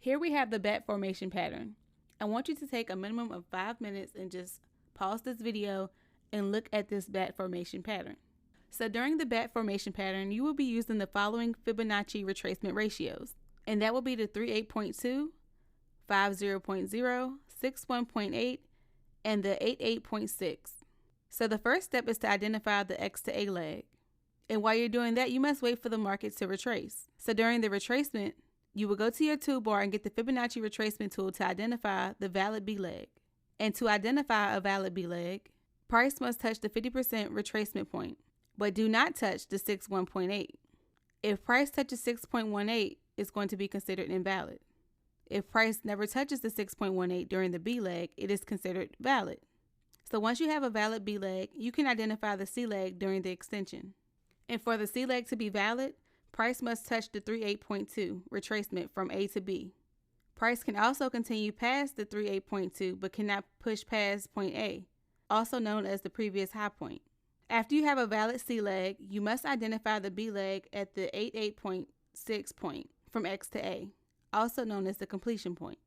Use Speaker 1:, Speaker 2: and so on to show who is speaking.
Speaker 1: Here we have the bat formation pattern. I want you to take a minimum of 5 minutes and just pause this video and look at this bat formation pattern. So during the bat formation pattern, you will be using the following Fibonacci retracement ratios, and that will be the 38.2, 50.0, 61.8, and the 88.6. So the first step is to identify the X to A leg. And while you're doing that, you must wait for the market to retrace. So during the retracement, you will go to your toolbar and get the Fibonacci retracement tool to identify the valid B leg. And to identify a valid B leg, price must touch the 50% retracement point, but do not touch the 61.8. If price touches 6.18, it's going to be considered invalid. If price never touches the 6.18 during the B leg, it is considered valid. So once you have a valid B leg, you can identify the C leg during the extension. And for the C leg to be valid, price must touch the 38.2 retracement from A to B. Price can also continue past the 38.2 but cannot push past point A, also known as the previous high point. After you have a valid C leg, you must identify the B leg at the 88.6 point from X to A, also known as the completion point.